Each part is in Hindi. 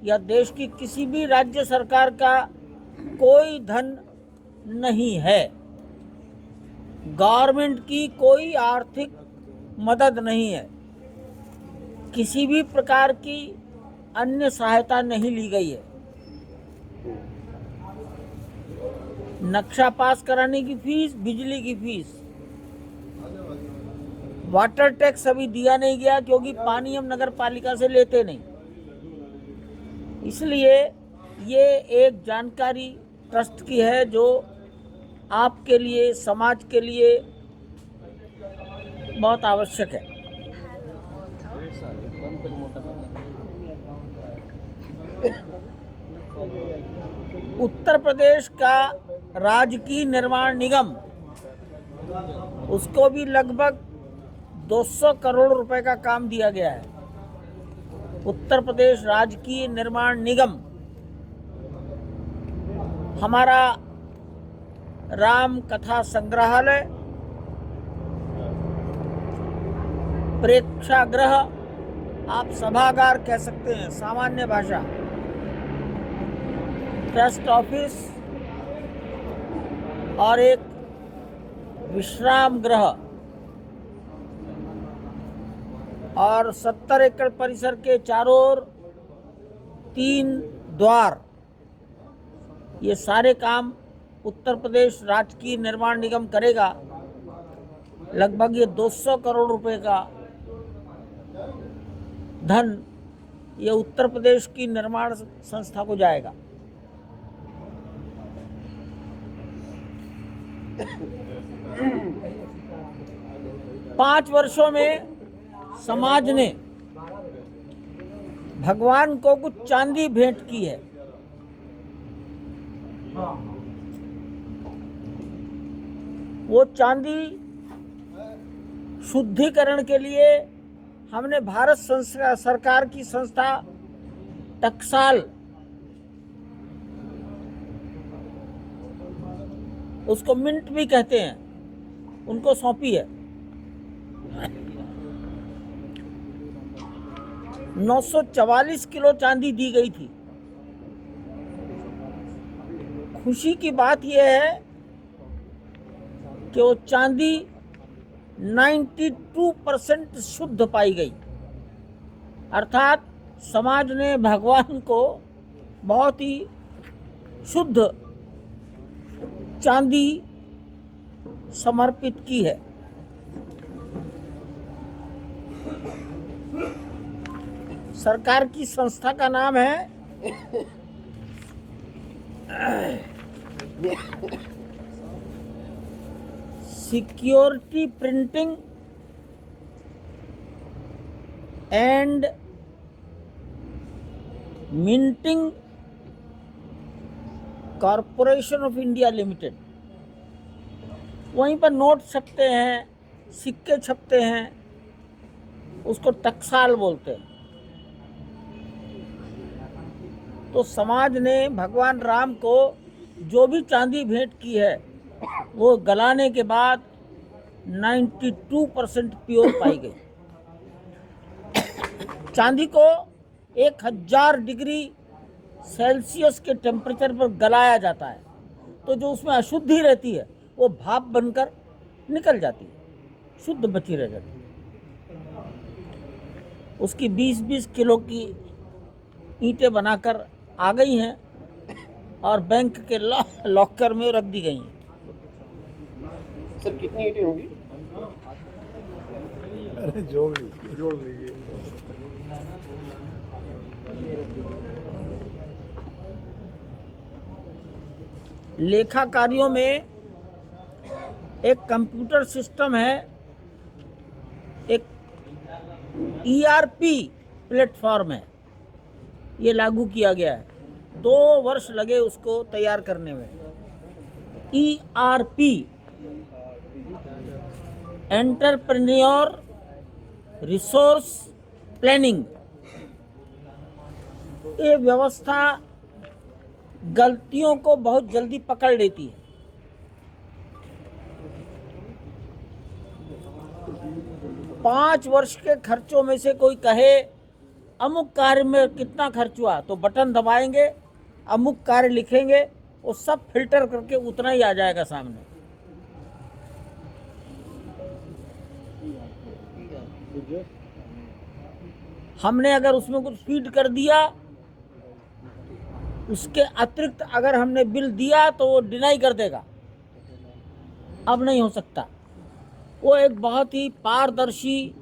या देश की किसी भी राज्य सरकार का कोई धन नहीं है। गवर्नमेंट की कोई आर्थिक मदद नहीं है, किसी भी प्रकार की अन्य सहायता नहीं ली गई है। नक्शा पास कराने की फीस, बिजली की फीस, वाटर टैक्स अभी दिया नहीं गया क्योंकि पानी हम नगर पालिका से लेते नहीं। इसलिए ये एक जानकारी ट्रस्ट की है जो आपके लिए, समाज के लिए बहुत आवश्यक है। उत्तर प्रदेश का राजकीय निर्माण निगम, उसको भी लगभग 200 करोड़ रुपए का काम दिया गया है। उत्तर प्रदेश राजकीय निर्माण निगम हमारा राम कथा संग्रहालय, प्रेक्षागृह, आप सभागार कह सकते हैं सामान्य भाषा, ट्रस्ट ऑफिस और एक विश्राम गृह और 70 एकड़ परिसर के चारों ओर 3 द्वार, ये सारे काम उत्तर प्रदेश राजकीय निर्माण निगम करेगा। लगभग ये 200 करोड़ रुपए का धन ये उत्तर प्रदेश की निर्माण संस्था को जाएगा। पाँच वर्षों में समाज ने भगवान को कुछ चांदी भेंट की है। वो चांदी शुद्धिकरण के लिए हमने भारत सरकार की संस्था टकसाल, उसको मिंट भी कहते हैं, उनको सौंपी है। 944 किलो चांदी दी गई थी। खुशी की बात यह है कि वो चांदी 92% शुद्ध पाई गई, अर्थात समाज ने भगवान को बहुत ही शुद्ध चांदी समर्पित की है। सरकार की संस्था का नाम है security printing and minting corporation of India limited. वहीं पर नोट छपते हैं, सिक्के छपते हैं, उसको टकसाल बोलते हैं। तो समाज ने भगवान राम को जो भी चांदी भेंट की है वो गलाने के बाद 92% प्योर पाई गई। चांदी को 1000 डिग्री सेल्सियस के टेम्परेचर पर गलाया जाता है, तो जो उसमें अशुद्धि रहती है वो भाप बनकर निकल जाती है, शुद्ध बची रह जाती है। उसकी 20-20 किलो की ईंटें बनाकर आ गई हैं और बैंक के लॉकर में रख दी गई हैं। सर कितनी ईंटें होंगी? अरे जोड़ लीजिए। लेखा कार्यों में एक कंप्यूटर सिस्टम है, एक ERP प्लेटफॉर्म है, ये लागू किया गया है। 2 वर्ष लगे उसको तैयार करने में। ERP, entrepreneur resource planning. ये व्यवस्था गलतियों को बहुत जल्दी पकड़ लेती है। पाँच वर्ष के खर्चों में से कोई कहे अमुक कार्य में कितना खर्च हुआ, तो बटन दबाएंगे, अमुक कार्य लिखेंगे, वो सब फिल्टर करके उतना ही आ जाएगा सामने। हमने अगर उसमें कुछ फीड कर दिया, उसके अतिरिक्त अगर हमने बिल दिया तो वो डिनाई कर देगा, अब नहीं हो सकता। वो एक बहुत ही पारदर्शी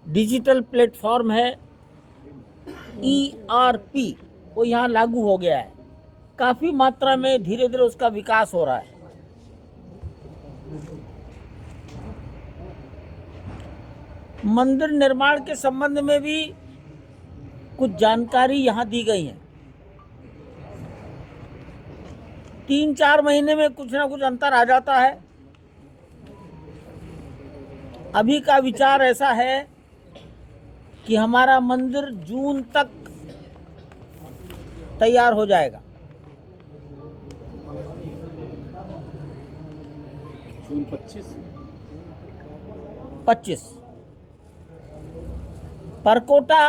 डिजिटल प्लेटफॉर्म है, ERP, वो यहाँ लागू हो गया है। काफ़ी मात्रा में धीरे धीरे उसका विकास हो रहा है। मंदिर निर्माण के संबंध में भी कुछ जानकारी यहाँ दी गई है। 3-4 महीने में कुछ ना कुछ अंतर आ जाता है। अभी का विचार ऐसा है कि हमारा मंदिर जून तक तैयार हो जाएगा। जून 25। परकोटा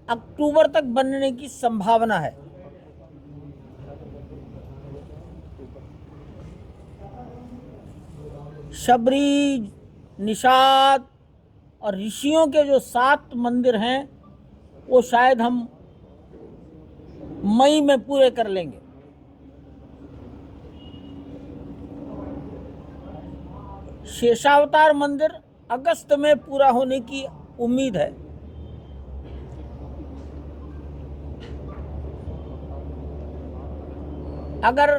अक्टूबर तक बनने की संभावना है। शबरी, निषाद और ऋषियों के जो 7 मंदिर हैं वो शायद हम मई में पूरे कर लेंगे। शेषावतार मंदिर अगस्त में पूरा होने की उम्मीद है। अगर